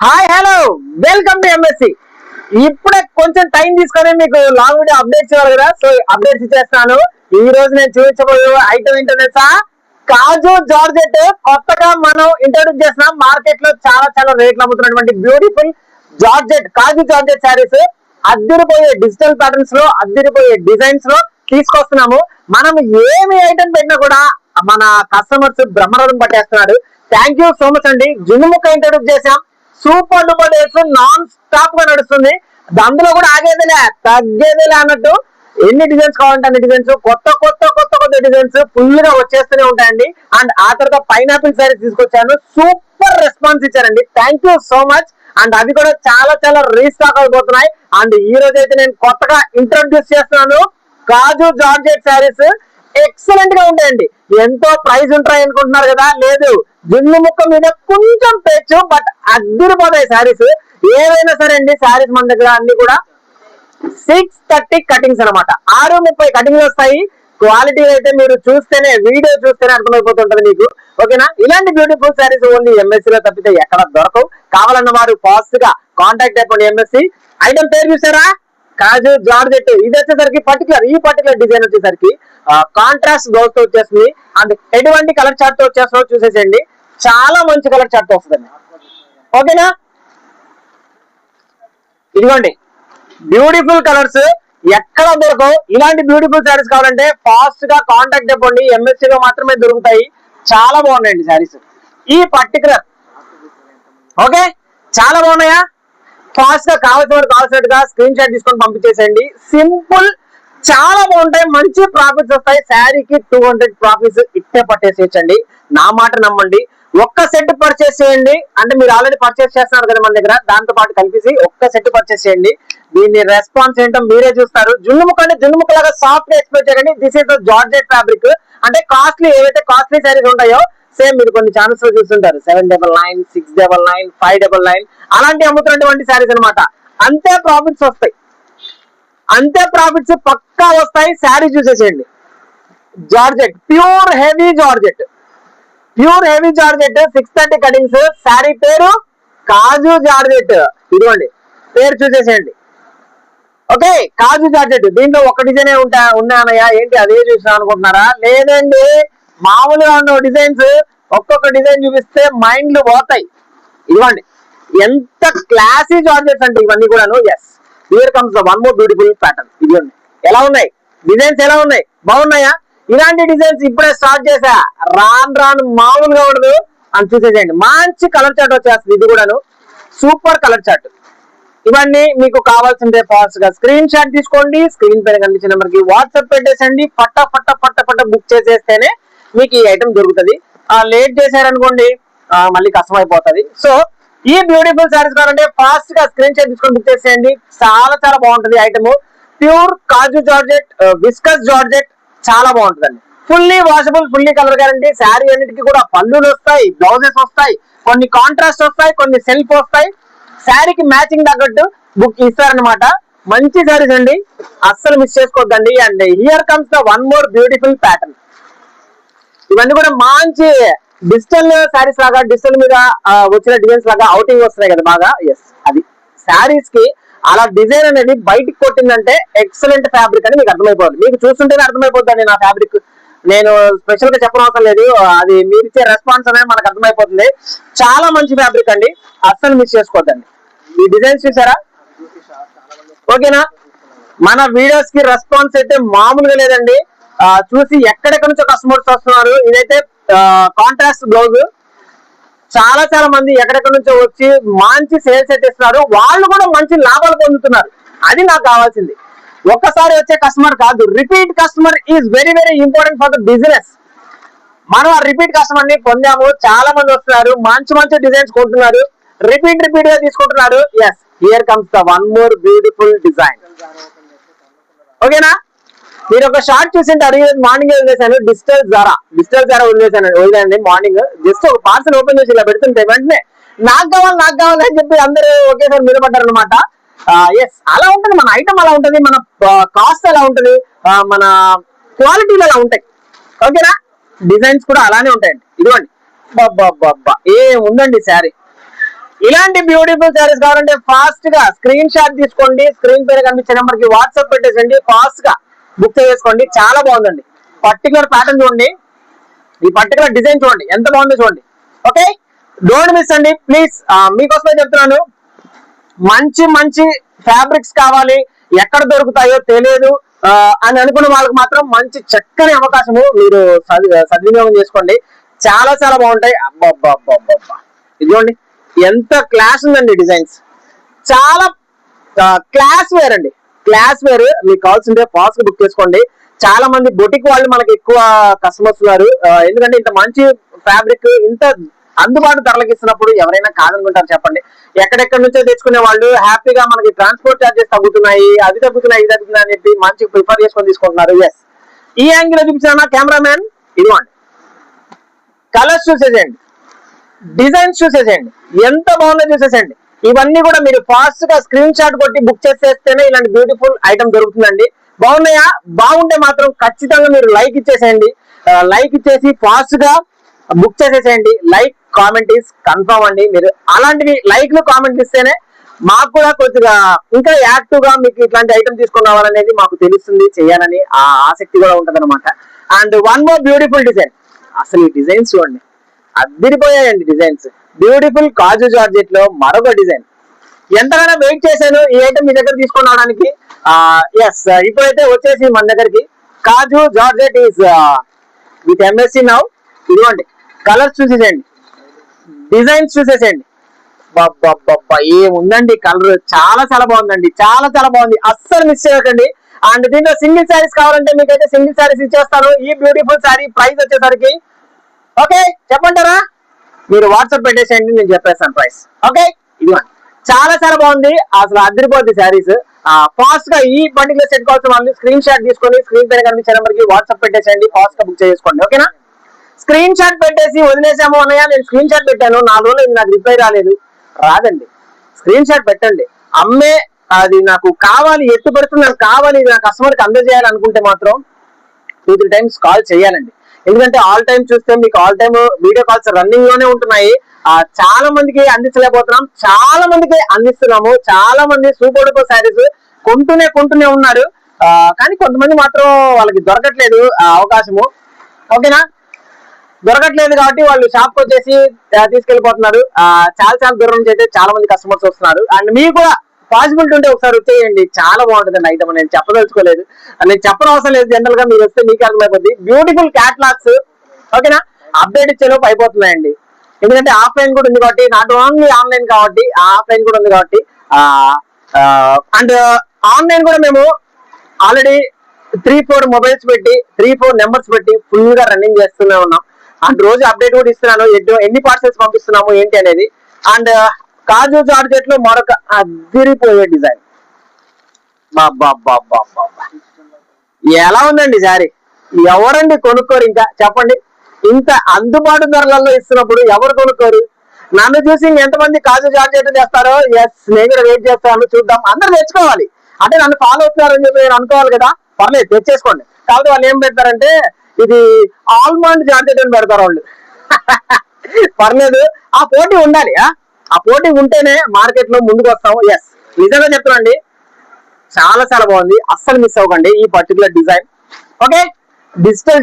Hi hello welcome to MSc. ఇప్పుడే కొంచెం time తీసుకొని మీకు లాంగ్ వీడియో అప్డేట్స్ ఇవ్వాలి కదా, సో అప్డేట్స్ ఇచ్చేస్తాను. ఈ రోజు నేను చూపించబోయే ఐటమ్ ఏంటో తెలుసా? కాజు జార్జెట్ కొత్తగా మనం ఇంట్రొడ్యూస్ చేస్తున్నాం. మార్కెట్ లో చాలా చాలా రేట్లు అమ్ముతున్నటువంటి బ్యూటిఫుల్ జార్జెట్, కాజు జార్జెట్ శారీస్ అద్దరిపోయే డిజిటల్ ప్యాటర్న్స్ లో, అద్దరిపోయే డిజైన్స్ లో తీసుకొస్తున్నాము. మనం ఏమి ఐటమ్ పెట్టినా కూడా మన కస్టమర్స్ బ్రహ్మరథం పట్టేస్తున్నారు. థ్యాంక్ యూ సో మచ్ అండి. జున్నుముక్క ఇంట్రొడ్యూస్ చేసాం. Super duper days non stop గా నడుస్తుంది. అందులో కూడా ఆగేదిలే తగ్గేదిలే అన్నట్టు ఎన్ని డిజైన్స్ కావాలంటే అన్ని డిజైన్స్, కొత్త కొత్త కొత్త కొత్త డిజైన్స్ ఫుల్ గా వచ్చేస్తూనే ఉంటాయండి. అండ్ ఆ తర్వాత పైనాపిల్ శారీస్ తీసుకొచ్చాను. సూపర్ రెస్పాన్స్ ఇచ్చారండి. Thank you so much. And అవి కూడా చాలా చాలా రీస్టాక్ అయిపోతున్నాయి. అండ్ ఈ రోజు అయితే నేను కొత్తగా ఇంట్రొడ్యూస్ చేస్తున్నాను కాజు జార్జెట్ శారీస్. ఎక్సలెంట్ గా ఉంటాయండి. ఎంతో ప్రైస్ ఉంటాయి అనుకుంటున్నారు కదా, లేదు, జున్ను ముక్క మీద కొంచెం తెచ్చు, బట్ అద్దరిపోతాయి శారీస్. ఏవైనా సరే అండి, శారీస్ మన దగ్గర అన్ని కూడా 630 కటింగ్స్ అనమాట. 630 కటింగ్లు వస్తాయి. క్వాలిటీ అయితే మీరు చూస్తేనే, వీడియో చూస్తేనే అర్థమైపోతుంటది మీకు. ఓకేనా? ఇలాంటి బ్యూటిఫుల్ శారీస్ ఓన్లీ ఎంఎస్సీ లో తప్పితే ఎక్కడ దొరకవు. కావాలన్న వారు ఫాస్ట్ గా కాంటాక్ట్ అయిపోండి. ఎంఎస్సీ ఐటమ్ పేరు చూసారా? కాజు జార్జెట్. ఇది వచ్చేసరికి ఈ పర్టికులర్ డిజైన్ వచ్చేసరికి కాంట్రాస్ట్ బ్లౌజ్ తో వచ్చేస్తుంది. అండ్ ఎటువంటి కలర్ చార్ట్ తో వచ్చేస్తుందో చూసేసేయండి. చాలా మంచి కలర్ చార్ట్ తో వస్తుందండి. ఓకేనా? ఇదిగోండి బ్యూటిఫుల్ కలర్స్, ఎక్కడ దొరకవు. ఇలాంటి బ్యూటిఫుల్ శారీస్ కావాలంటే ఫాస్ట్ గా కాంటాక్ట్ అయిపోండి. ఎంఎస్సీ లో మాత్రమే దొరుకుతాయి. చాలా బాగున్నాయండి శారీస్ ఈ పర్టికులర్. ఓకే, చాలా బాగున్నాయా? ఫాస్ట్ గా కావాల్సినట్టుగా స్క్రీన్ షాట్ తీసుకొని పంపించేసేయండి. సింపుల్, చాలా బాగుంటాయి. మంచి ప్రాఫిట్స్ వస్తాయి. శారీకి 200 ప్రాఫిట్స్ ఇట్టే పట్టేసేయచ్చండి. నా మాట నమ్మండి. ఒక్క సెట్ పర్చేస్ చేయండి. అంటే మీరు ఆల్రెడీ పర్చేస్ చేస్తున్నారు కదా మన దగ్గర, దాంతో పాటు కలిపి ఒక్క సెట్ పర్చేస్ చేయండి. దీని రెస్పాన్స్ ఏంటో మీరే చూస్తారు. జున్ను ముక్క అంటే జున్ను ముక్క లాగా సాఫ్ట్ గా ఎక్స్పెక్ట్ చేయకండి. This is the georgette fabric. అంటే కాస్ట్లీ, ఏవైతే కాస్ట్లీ శారీస్ ఉంటాయో సేమ్ మీరు కొన్ని ఛానల్స్ లో చూస్తుంటారు, 799, 699, 599 అలాంటి అమ్ముతున్నటువంటి శారీస్ అనమాట. అంతే ప్రాఫిట్స్ వస్తాయి, అంతే ప్రాఫిట్స్ పక్కా వస్తాయి. శారీ చూసేసేయండి. Georgette, pure heavy georgette, 630 cuttings. Sari పేరు కాజు జార్జెట్. ఇదిగోండి పేరు చూసేసేయండి. ఓకే, కాజు జార్జెట్. దీంట్లో ఒక డిజైన్ ఉన్నాయా ఏంటి, అదే చూసా అనుకుంటున్నారా? లేదండి, మామూలుగా ఉన్న డిజైన్స్. ఒక్కొక్క డిజైన్ చూపిస్తే మైండ్లు పోతాయి. ఇవ్వండి ఎంత క్లాసీ జార్జెట్స్ అంటే ఇవన్నీ కూడాను. Yes, here comes the one more beautiful pattern. ఇదిగోండి ఎలా ఉన్నాయి డిజైన్స్, ఎలా ఉన్నాయి, బాగున్నాయా? ఇలాంటి డిజైన్స్ ఇప్పుడే స్టార్ట్ చేసా, రాను మామూలుగా ఉండదు అని చూసేసేయండి. మంచి కలర్ చార్ట్ వచ్చేస్తుంది. ఇది కూడాను సూపర్ కలర్ చార్ట్. ఇవన్నీ మీకు కావాల్సిందే ఫాస్ట్ గా స్క్రీన్ షాట్ తీసుకోండి. స్క్రీన్ పైన కనిపించే నెంబర్ కి వాట్సాప్ పెట్టేసండి. పట్ట బుక్ చేసేస్తేనే మీకు ఈ ఐటమ్ దొరుకుతుంది. లేట్ చేశారనుకోండి మళ్ళీ కష్టం అయిపోతుంది. సో ఈ బ్యూటిఫుల్ శారీస్ కావాలంటే ఫాస్ట్ గా స్క్రీన్ షాట్ తీసుకొని బుక్ చేసేయండి. చాలా చాలా బాగుంటుంది ఐటమ్. ప్యూర్ కాజు జార్జెట్, విస్కస్ జార్జెట్, చాలా బాగుంటుందండి. Fully washable, fully colour guarantee. Sari అన్నిటికీ కూడా పళ్ళులు వస్తాయి, బ్లౌజెస్ వస్తాయి, కొన్ని కాంట్రాస్ట్ వస్తాయి, కొన్ని సెల్ఫ్ వస్తాయి. శారీకి మ్యాచింగ్ తగ్గట్టు బుక్ ఇస్తారనమాట. మంచి శారీస్ అండి, అస్సలు మిస్ చేసుకోవద్దండి. And here comes the one more beautiful pattern. ఇవన్నీ కూడా మంచి డిజిటల్ శారీస్ లాగా, డిజిటల్ మీద వచ్చిన డిజైన్స్ లాగా అవుటింగ్ వస్తున్నాయి కదా బాగా. ఎస్, అది శారీస్ కి అలా డిజైన్ అనేది బయటికి కొట్టిందంటే ఎక్సలెంట్ ఫ్యాబ్రిక్ అని మీకు అర్థమైపోతుంది. మీకు చూస్తుంటేనే అర్థమైపోతుంది నా ఫ్యాబ్రిక్. నేను స్పెషల్ గా చెప్పనవసరం లేదు, అది మీరు ఇచ్చే రెస్పాన్స్ అనేది మనకు అర్థమైపోతుంది. చాలా మంచి ఫ్యాబ్రిక్ అండి, అస్సలు మిస్ చేసుకోవద్దండి. ఈ డిజైన్స్ చూసారా? ఓకేనా? మన వీడియోస్ కి రెస్పాన్స్ అయితే మామూలుగా లేదండి. చూసి ఎక్కడెక్కడ నుంచో కస్టమర్స్ వస్తున్నారు. ఇదైతే కాంట్రాస్ట్ బ్లౌజ్. చాలా చాలా మంది ఎక్కడెక్కడ నుంచో వచ్చి మంచి సేల్స్ అయితే ఇస్తున్నారు. వాళ్ళు కూడా మంచి లాభాలు పొందుతున్నారు. అది నాకు కావాల్సింది. ఒక్కసారి వచ్చే కస్టమర్ కాదు, repeat customer is very very important for the business. మనం ఆ రిపీట్ కస్టమర్ ని పొందాము. చాలా మంది వస్తున్నారు, మంచి మంచి డిజైన్స్ కొంటున్నారు, రిపీట్ గా తీసుకుంటున్నారు. Yes, here comes the one more beautiful design. ఓకేనా? మీరు ఒక షార్ట్ చూసింటారు, మార్నింగ్ వదిలేసాను. డిజిటల్ జారా వదిలేండి. మార్నింగ్ జస్ట్ ఒక పార్సల్ ఓపెన్ చేసి ఇలా పెడుతుంటే వెంటనే నాకు కావాలి అని చెప్పి అందరూ ఒకేసారి మీద పడ్డారు అనమాట. ఎస్, అలా ఉంటుంది మన ఐటమ్, అలా ఉంటుంది మన కాస్ట్, అలా ఉంటుంది మన క్వాలిటీలు అలా ఉంటాయి. ఓకేనా? డిజైన్స్ కూడా అలానే ఉంటాయండి. ఇదిగోండి, ఏ ఉందండి శారీ. ఇలాంటి బ్యూటిఫుల్ శారీస్ కావాలంటే ఫాస్ట్ గా స్క్రీన్ షాట్ తీసుకోండి, స్క్రీన్ పైన కనిపించే నెంబర్ కి వాట్సాప్ పెట్టేసండి, ఫాస్ట్ గా బుక్ చేసుకోండి. చాలా బాగుందండి. పర్టికులర్ ప్యాటర్న్ చూడండి, ఈ పర్టికులర్ డిజైన్ చూడండి ఎంత బాగుందో చూడండి. ఓకే, డోంట్ మిస్ అండి ప్లీజ్. మీకోసమే చెప్తున్నాను, మంచి మంచి ఫ్యాబ్రిక్స్ కావాలి, ఎక్కడ దొరుకుతాయో తెలియదు అని అనుకున్న వాళ్ళకి మాత్రం మంచి చక్కని అవకాశము, మీరు సద్వినియోగం చేసుకోండి. చాలా చాలా బాగుంటాయి. అబ్బా ఇదిగోండి ఎంత క్లాస్ ఉందండి. డిజైన్స్ చాలా క్లాస్ వేర్ అండి, క్లాస్ వేర్. మీకు కావాల్సిందే ఫాస్ట్ బుక్ చేసుకోండి. చాలా మంది బొటిక్ వాళ్ళు మనకి ఎక్కువ కస్టమర్స్ ఉన్నారు. ఎందుకంటే ఇంత మంచి ఫ్యాబ్రిక్ ఇంత అందుబాటు ధరలకు ఇస్తున్నప్పుడు ఎవరైనా కాదనుకుంటారు చెప్పండి. ఎక్కడెక్కడి నుంచో తెచ్చుకునే వాళ్ళు హ్యాపీగా మనకి ట్రాన్స్పోర్ట్ చార్జెస్ తగ్గుతున్నాయి, అది తగ్గుతున్నాయి, ఇది తగ్గుతున్నాయి అని చెప్పి మంచి ప్రిఫర్ చేసుకొని తీసుకుంటున్నారు. ఎస్, ఈ యాంగిల్ లో చూపించానా కెమెరామ్యాన్? ఇదిగోండి, కలర్స్ చూసేసేయండి, డిజైన్స్ చూసేసేయండి, ఎంత బాగుందో చూసేసేయండి. ఇవన్నీ కూడా మీరు ఫాస్ట్ గా స్క్రీన్ షాట్ కొట్టి బుక్ చేసేస్తేనే ఇలాంటి బ్యూటిఫుల్ ఐటమ్ దొరుకుతుందండి. బాగున్నాయా? బాగుంటే మాత్రం ఖచ్చితంగా మీరు లైక్ ఇచ్చేసేయండి. లైక్ ఇచ్చేసి ఫాస్ట్ గా బుక్ చేసేసేయండి. లైక్ కామెంట్ ఈస్ కన్ఫర్మ్ అండి. మీరు అలాంటివి లైక్లు కామెంట్ ఇస్తేనే మాకు కూడా కొద్దిగా ఇంకా యాక్టివ్ గా మీకు ఇట్లాంటి ఐటమ్ తీసుకొని రావాలనేది మాకు తెలుస్తుంది, చేయాలని ఆ ఆసక్తి కూడా ఉంటది అనమాట. And one more beautiful design. అసలు ఈ డిజైన్స్ చూడండి, అద్దరిపోయాయండి డిజైన్స్. బ్యూటిఫుల్ కాజు జార్జెట్ లో మరొక డిజైన్. ఎంతగానో వెయిట్ చేశాను ఈ ఐటమ్ మీ దగ్గర తీసుకొని రావడానికి. ఎస్, ఇప్పుడైతే వచ్చేసి మన దగ్గరికి కాజు georgette is with MSC now. ఇదిగోండి, కలర్స్ చూసేసేయండి, డిజైన్స్ చూసేసేయండి. ఏముందండి కలర్, చాలా చాలా బాగుందండి, చాలా చాలా బాగుంది. అస్సలు మిస్ చేయకండి. అండ్ దీంట్లో సింగిల్ శారీస్ కావాలంటే మీకైతే సింగిల్ శారీస్ ఇచ్చేస్తాను. ఈ బ్యూటిఫుల్ శారీ ప్రైస్ వచ్చేసరికి ఓకే చెప్పంటారా? మీరు వాట్సాప్ పెట్టేసేయండి, నేను చెప్పేస్తాను ప్రైస్. ఓకే, ఇదిగోండి, చాలా చాలా బాగుంది, అసలు అదిరిపోద్ది శారీస్. ఫాస్ట్ గా ఈ పర్టికులర్ సెట్ కావాల్సిన వాళ్ళు స్క్రీన్ షాట్ తీసుకొని స్క్రీన్ పైన కనిపించే నెంబర్ కి వాట్సాప్ పెట్టేసేయండి, ఫాస్ట్ గా బుక్ చేసుకోండి. ఓకేనా? స్క్రీన్ షాట్ పెట్టేసి వదిలేసాము అన్నయ్య, నేను స్క్రీన్ షాట్ పెట్టాను 4 రోజులు నాకు రిప్లై రాలేదు. రాదండి, స్క్రీన్ షాట్ పెట్టండి. అమ్మే అది నాకు కావాలి, ఎట్టు పెడుతుంది నాకు కావాలి, నా కస్టమర్కి అందజేయాలి అనుకుంటే మాత్రం 2-3 టైమ్స్ కాల్ చేయాలండి. ఎందుకంటే ఆల్ టైమ్ చూస్తే మీకు all time video calls running లోనే ఉంటున్నాయి. చాలా మందికి అందించలేకపోతున్నాం, చాలా మందికి అందిస్తున్నాము. చాలా మంది సూపర్ డూపర్ శారీస్ కొంటూనే ఉన్నారు. కానీ కొంతమంది మాత్రం వాళ్ళకి దొరకట్లేదు అవకాశము. ఓకేనా? దొరకట్లేదు కాబట్టి వాళ్ళు షాప్ వచ్చేసి తీసుకెళ్లిపోతున్నారు. చాలా చాలా దూరం నుంచి అయితే చాలా మంది కస్టమర్స్ వస్తున్నారు. అండ్ మీకు కూడా పాసిబిలిటీ ఉంటే ఒకసారి వచ్చేయండి, చాలా బాగుంటుంది ఐటమ్. నేను చెప్పదలుచుకోలేదు, నేను చెప్పడం అవసరం లేదు. జనరల్ గా మీరు వస్తే మీకు అర్థమైపోద్ది. Beautiful catalogues. ఓకేనా? అప్డేట్ ఇచ్చేలోపు అయిపోతున్నాయండి. ఎందుకంటే ఆఫ్లైన్ కూడా ఉంది కాబట్టి, నాట్ ఓన్లీ ఆన్లైన్ కాబట్టి, ఆఫ్లైన్ కూడా ఉంది కాబట్టి. అండ్ ఆన్లైన్ కూడా మేము ఆల్రెడీ 3-4 మొబైల్స్ పెట్టి 3-4 నెంబర్స్ పెట్టి ఫుల్ గా రన్నింగ్ చేస్తూనే ఉన్నాం. అండ్ రోజు అప్డేట్ కూడా ఇస్తున్నాను, ఎన్ని పార్సల్స్ పంపిస్తున్నాము ఏంటి అనేది. అండ్ కాజు జార్జెట్ లో మరొక అదిరిపోయే డిజైన్. ఎలా ఉందండి శారీ? ఎవరండి కొనుక్కోరు? ఇంకా చెప్పండి, ఇంత అందుబాటు ధరలలో ఇస్తున్నప్పుడు ఎవరు కొనుక్కోరు? నన్ను చూసి ఎంతమంది కాజు జార్జెట్ చేస్తారో ఎస్, నేను కూడా వెయిట్ చేస్తాను, చూద్దాం. అందరూ తెచ్చుకోవాలి అంటే నన్ను ఫాలో అవుతున్నారని చెప్పి నేను అనుకోవాలి కదా. పర్లేదు, తెచ్చేసుకోండి. కాబట్టి వాళ్ళు ఏం పెడతారంటే ఇది ఆల్మండ్ జార్జెట్ అని పెడతారు వాళ్ళు. పర్లేదు, ఆ పోటీ ఉండాలి. ఆ పోటీ ఉంటేనే మార్కెట్ లో ముందుకు వస్తాము. ఎస్, నిజంగా చెప్తున్నాండి, చాలా చాలా బాగుంది. అస్సలు మిస్ అవ్వకండి ఈ particular design. Okay,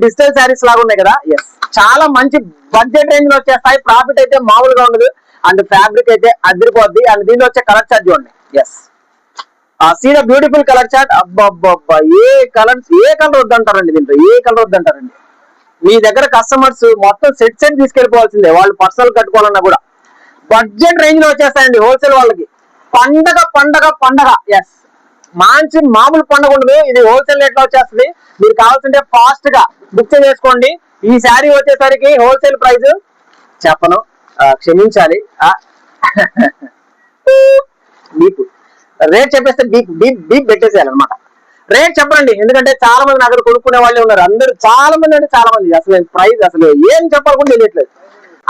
digital saris లాగా ఉన్నాయి కదా. ఎస్, చాలా మంచి బడ్జెట్ రేంజ్ లో వచ్చేస్తాయి. ప్రాఫిట్ అయితే మామూలుగా ఉండదు. అండ్ ఫ్యాబ్రిక్ అయితే అదిరిపోద్ది. అండ్ దీనిలో వచ్చే కలర్ చార్ట్ చూడండి. Yes, see the beautiful colour chart. అబ్బబ్బబ్బా, ఏ కలర్ వద్దంటారండి దీంట్లో, ఏ కలర్ వద్దంటారండి. మీ దగ్గర కస్టమర్స్ మొత్తం సెట్ తీసుకెళ్ళిపోవాల్సిందే, వాళ్ళు పర్సనల్ కట్టుకోవాలన్నా కూడా. బడ్జెట్ రేంజ్ లో వచ్చేస్తాయండి హోల్సేల్ వాళ్ళకి. పండగ పండగ పండగ. ఎస్, మంచి మామూలు పండగ ఉండదు, ఇది హోల్సేల్ రేట్ లో వచ్చేస్తుంది. మీరు కావాల్సింటే ఫాస్ట్ గా బుక్ చేసుకోండి. ఈ శారీ వచ్చేసరికి హోల్సేల్ ప్రైస్ చెప్పను, క్షమించాలి. మీకు రేట్ చెప్పేస్తే డీప్ పెట్టేసేయాలన్నమాట. రేట్ చెప్పండి, ఎందుకంటే చాలా మంది అక్కడ కొనుక్కునే వాళ్ళే ఉన్నారు. అందరూ చాలా మంది అంటే చాలా మంది అసలు ప్రైస్ అసలు ఏం చెప్పాలి కూడా తెలియట్లేదు.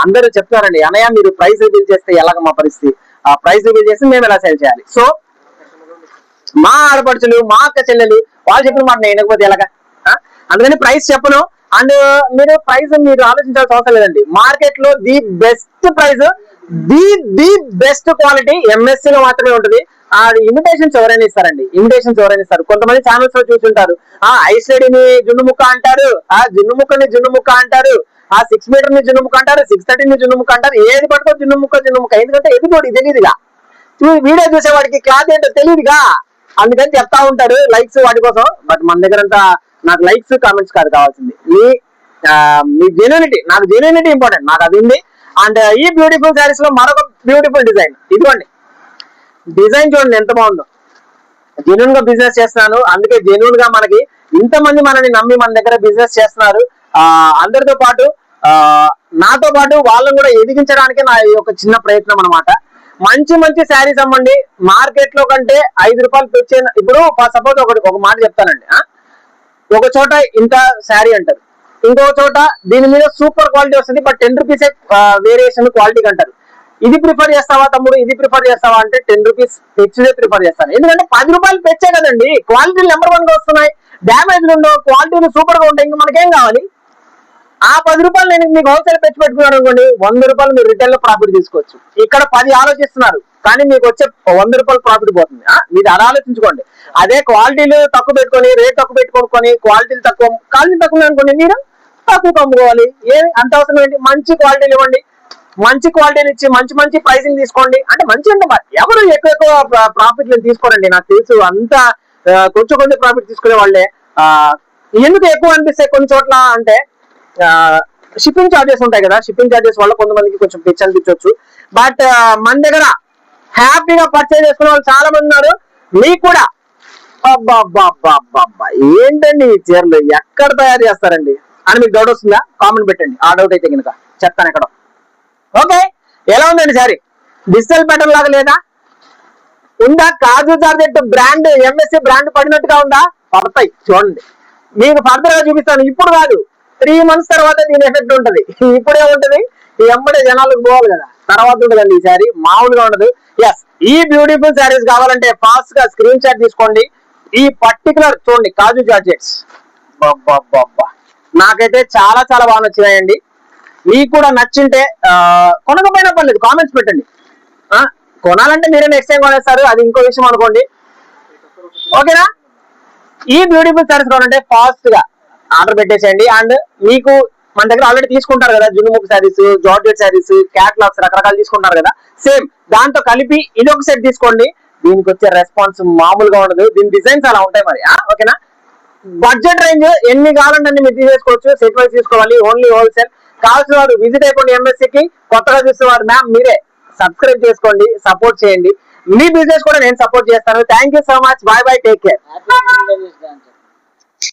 అందరూ చెప్తారండి, అనయ్య మీరు ప్రైస్ రివీల్ చేస్తే ఎలాగ మా పరిస్థితి, ఆ ప్రైస్ రివీల్ చేస్తే మేము ఎలా సేల్ చేయాలి. సో మా ఆడపడుచులు, మా అక్క చెల్లెలు వాళ్ళు చెప్పిన మాట నేను వినకపోతే ఎలాగా? అందుకని ప్రైస్ చెప్పను. అండ్ మీరు ప్రైస్ మీరు ఆలోచించాల్సిన అవసరం లేదండి. మార్కెట్ లో the best price the the best quality MSc లో మాత్రమే ఉంటుంది. ఆ ఇమిటేషన్స్ ఎవరైనా ఇస్తారండి, ఇమిటేషన్స్ ఎవరైనా ఇస్తారు. కొంతమంది ఛానల్స్ లో చూస్తుంటారు, ఆ ఐస్ లేడీని జున్ను ముక్క అంటారు, ఆ జున్ను ముక్కని జున్ను ముక్క అంటారు, ఆ 6 మీటర్ ని జున్ను ముక్క అంటారు, 630 ని జున్ను ముక్క అంటారు. ఏది పట్టుకో జున్ను ముక్క. ఎందుకంటే ఎదుటోడి తెలియదుగా, వీడియో చూసేవాడికి క్లాత్ ఏంటో తెలియదుగా, అందుకని చెప్తా ఉంటారు లైక్స్ వాటి కోసం. బట్ మన దగ్గర అంతా నాకు లైక్స్ కామెంట్స్ కాదు కావాల్సింది, మీ జెన్యూనిటీ. నాకు జెన్యూనిటీ ఇంపార్టెంట్, నాకు అది ఉంది. అండ్ ఈ బ్యూటిఫుల్ శారీస్ లో మరొక బ్యూటిఫుల్ డిజైన్, ఇదిగోండి డిజైన్ చూడండి ఎంత బాగుందో. జెన్యూన్ గా బిజినెస్ చేస్తున్నాను, అందుకే జెన్యూన్ గా మనకి ఇంతమంది మనని నమ్మి మన దగ్గర బిజినెస్ చేస్తున్నారు. అందరితో పాటు నాతో పాటు వాళ్ళని కూడా ఎదిగించడానికి నా యొక్క చిన్న ప్రయత్నం అనమాట. మంచి మంచి శారీస్ అమ్మండి, మార్కెట్ లో కంటే 5 రూపాయలు తెచ్చే. ఇప్పుడు సపోజ్ ఒక మాట చెప్తానండి, ఒక చోట ఇంత శారీ అంటారు, ఇంకొక చోట దీని మీద సూపర్ క్వాలిటీ వస్తుంది, బట్ 10 రూపీస్ వేరియేషన్ క్వాలిటీకి అంటారు. ఇది ప్రిఫర్ చేస్తావా తమ్ముడు, ఇది ప్రిఫర్ చేస్తావా అంటే 10 రూపీస్ పెంచుదే ప్రిఫర్ చేస్తాను. ఎందుకంటే 10 రూపాయలు పెంచే కదండి, క్వాలిటీలు నెంబర్ 1 గా వస్తున్నాయి, డ్యామేజ్లు ఉండవు, క్వాలిటీలు సూపర్ గా ఉంటాయి. ఇంకా మనకేం కావాలి? ఆ 10 రూపాయలు నేను మీకు హోల్సేల్ పెంచి పెట్టుకున్నాను అనుకోండి, 100 రూపాయలు మీరు రిటైల్ లో ప్రాఫిట్ తీసుకోవచ్చు. ఇక్కడ 10 ఆలోచిస్తున్నారు, కానీ మీకు వచ్చే 100 రూపాయలు ప్రాఫిట్ పోతుంది. మీరు అలా ఆలోచించుకోండి. అదే క్వాలిటీలు తక్కువ పెట్టుకొని, రేట్ తక్కువ పెట్టుకొని, క్వాలిటీలు తక్కువ అనుకోండి, మీరు తక్కువ అమ్ముకోవాలి. ఏమి అంత అవసరం ఏంటి? మంచి క్వాలిటీలు ఇవ్వండి, మంచి క్వాలిటీలు ఇచ్చి మంచి మంచి ప్రైసింగ్ తీసుకోండి. అంటే మంచి అంటే ఎవరు ఎక్కువ ప్రాఫిట్లు తీసుకోరండి, నాకు తెలుసు. అంతా కొంచెం ప్రాఫిట్ తీసుకునే వాళ్ళే. ఎందుకు ఎక్కువ అనిపిస్తాయి కొన్ని చోట్ల అంటే, షిప్పింగ్ ఛార్జెస్ ఉంటాయి కదా, షిప్పింగ్ ఛార్జెస్ వల్ల కొంతమందికి కొంచెం పిచ్చి అనిపించవచ్చు. బట్ మన దగ్గర హ్యాపీగా పర్చేజ్ చేసుకునే వాళ్ళు చాలా మంది ఉన్నారు. మీకు కూడా ఏంటండి ఈ చీరలు ఎక్కడ తయారు చేస్తారండి అని మీకు డౌట్ వస్తుందా? కామెంట్ పెట్టండి, ఆ డౌట్ అయితే కనుక చెప్తాను ఎక్కడ. ఓకే, ఎలా ఉందండి సారీ? డిజిటల్ ప్యాటర్న్ లాగా లేదా? ఉందా? కాజు జార్జెట్ బ్రాండ్, ఎంఎస్సి బ్రాండ్ పడినట్టుగా ఉందా? పడతాయి చూడండి, మీకు ఫర్దర్ గా చూపిస్తాను. ఇప్పుడు కాదు, 3 months తర్వాత దీని ఎఫెక్ట్ ఉంటది. ఇప్పుడే ఉంటది, ఎంబడే జనాలకు పోవాలి కదా, తర్వాత ఉంటదండి ఈ శారీ, మామూలుగా ఉండదు. ఎస్, ఈ బ్యూటిఫుల్ శారీస్ కావాలంటే ఫాస్ట్ గా స్క్రీన్ షాట్ తీసుకోండి. ఈ పర్టికులర్ చూడండి కాజు జార్జెట్స్, నాకైతే చాలా చాలా బాగా నచ్చినాయండి. మీకు కూడా నచ్చింటే కొనకపోయినా పర్లేదు, కామెంట్స్ పెట్టండి. కొనాలంటే మీరే నెక్స్ట్ టైం కొనేస్తారు, అది ఇంకో విషయం అనుకోండి. ఓకేనా? ఈ బ్యూటిఫుల్ శారీస్ కావాలంటే ఫాస్ట్ గా ఆర్డర్ పెట్టేసేయండి. అండ్ మీకు మన దగ్గర ఆల్రెడీ తీసుకుంటారు కదా జున్నుముఖ శారీస్, జార్జెట్ శారీస్, క్యాట్లాగ్స్ రకరకాలు తీసుకుంటారు కదా, సేమ్ దాంతో కలిపి ఇది ఒక సెట్ తీసుకోండి. దీనికి వచ్చే రెస్పాన్స్ మామూలుగా ఉండదు, దీని డిజైన్స్ అలా ఉంటాయి మరి. ఓకేనా? బడ్జెట్ రేంజ్ ఎన్ని కావాలంటే అన్ని మీరు తీసేసుకోవచ్చు, సెట్ వైజ్ తీసుకోవాలి, ఓన్లీ హోల్సేల్. కావాల్సిన వారు విజిట్ అయిపోండి ఎంఎస్సికి. కొత్తగా చూసేవారు మ్యామ్ మీరే సబ్స్క్రైబ్ చేసుకోండి, సపోర్ట్ చేయండి. మీ బిజినెస్ కూడా నేను సపోర్ట్ చేస్తాను. Thank you so much, bye bye, take care.